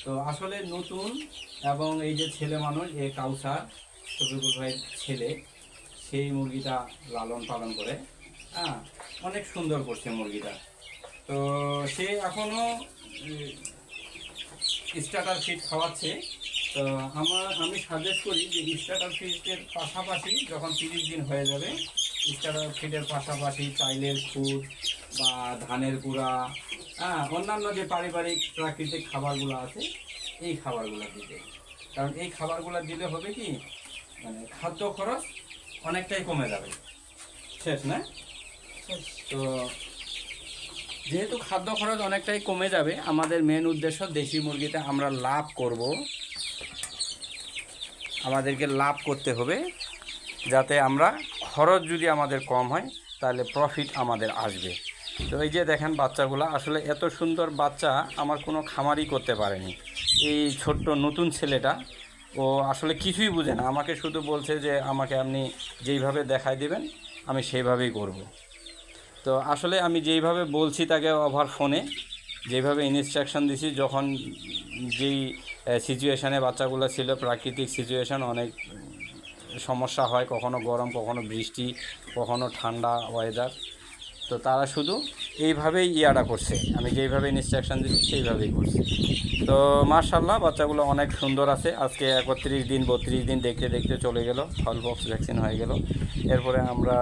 তো আসলে নতুন, এবং এই যে ছেলে মানুষ এই কাউসার শফিকুল ভাইয়ের ছেলে, সেই মুরগিটা লালন পালন করে। হ্যাঁ, অনেক সুন্দর করছে মুরগিটা। তো সে এখনও স্টার্টার ফিড খাওয়াচ্ছে। তো আমি সাজেস্ট করি যে স্টার্টার ফিডের পাশাপাশি যখন 30 দিন হয়ে যাবে, স্টার্টার ফিডের পাশাপাশি চাইলের খুদ বা ধানের গুঁড়া, অন্যান্য যে পারিবারিক প্রাকৃতিক খাবারগুলো আছে, এই খাবারগুলো দিতে। কারণ এই খাবারগুলো দিলে হবে কি, মানে খাদ্য খরচ অনেকটাই কমে যাবে। শেষ না? তো যেহেতু খাদ্য খরচ অনেকটাই কমে যাবে, আমাদের মেন উদ্দেশ্য দেশি মুরগিতে আমরা লাভ করব। আমাদেরকে লাভ করতে হবে, যাতে আমরা খরচ যদি আমাদের কম হয় তাহলে প্রফিট আমাদের আসবে। তো এই যে দেখেন বাচ্চাগুলো, আসলে এত সুন্দর বাচ্চা আমার কোনো খামারই করতে পারেনি। এই ছোট্ট নতুন ছেলেটা, ও আসলে কিছুই বুঝে না, আমাকে শুধু বলছে যে আমাকে আপনি যেইভাবে দেখাই দেবেন আমি সেইভাবেই করব। তো আসলে আমি যেইভাবে বলছি তাকে ওভার ফোনে, যেভাবে ইনস্ট্রাকশন দিছি, যখন যেই সিচুয়েশানে বাচ্চাগুলো ছিল, প্রাকৃতিক সিচুয়েশান, অনেক সমস্যা হয়, কখনো গরম, কখনো বৃষ্টি, কখনো ঠান্ডা ওয়েদার। তো তারা শুধু এইভাবেই ইয়াটা করছে, আমি যেইভাবে ইনস্ট্রাকশন দিচ্ছি সেইভাবেই করছি। তো মাশাআল্লাহ বাচ্চাগুলো অনেক সুন্দর আছে। আজকে 31 দিন 32 দিন দেখতে দেখতে চলে গেল, ফলপক্স ভ্যাকসিন হয়ে গেল। এরপরে আমরা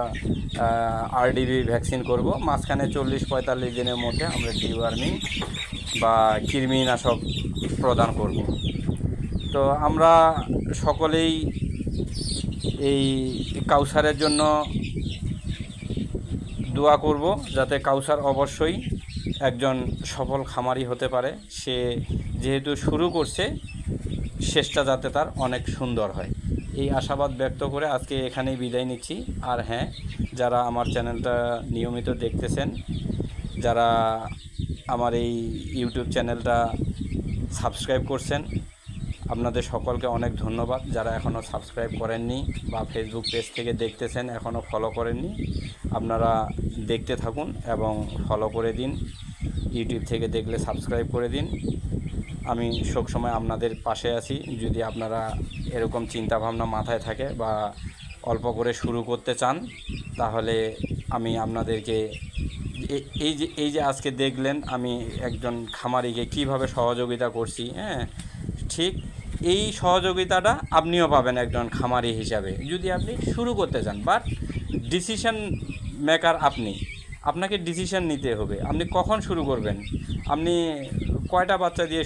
আরডিবি ভ্যাকসিন করব। মাঝখানে 40-45 দিনের মধ্যে আমরা ডিওয়ার্মিং বা কৃমিনাশক প্রদান করব। তো আমরা সকলেই এই কাউসারের জন্য দোয়া করব, যাতে কাউসার অবশ্যই একজন সফল খামারি হতে পারে। সে যেহেতু শুরু করছে, শেষটা যাতে তার অনেক সুন্দর হয়, এই আশাবাদ ব্যক্ত করে আজকে এখানেই বিদায় নিচ্ছি। আর হ্যাঁ, যারা আমার চ্যানেলটা নিয়মিত দেখতেছেন, যারা আমার এই ইউটিউব চ্যানেলটা সাবস্ক্রাইব করছেন, আপনাদের সকলকে অনেক ধন্যবাদ। যারা এখনও সাবস্ক্রাইব করেননি বা ফেসবুক পেজ থেকে দেখতেছেন এখনও ফলো করেননি, আপনারা দেখতে থাকুন এবং ফলো করে দিন। ইউটিউব থেকে দেখলে সাবস্ক্রাইব করে দিন। আমি সবসময় আপনাদের পাশে আছি। যদি আপনারা এরকম চিন্তাভাবনা মাথায় থাকে বা অল্প করে শুরু করতে চান, তাহলে আমি আপনাদেরকে এই যে আজকে দেখলেন আমি একজন খামারিকে কিভাবে সহযোগিতা করছি, হ্যাঁ, ঠিক এই সহযোগিতাটা আপনিও পাবেন একজন খামারি হিসাবে, যদি আপনি শুরু করতে চান। বাট ডিসিশন মেকার আপনাকে ডিসিশন নিতে হবে, আপনি কখন শুরু করবেন, আপনি কয়টা বাচ্চা দিয়ে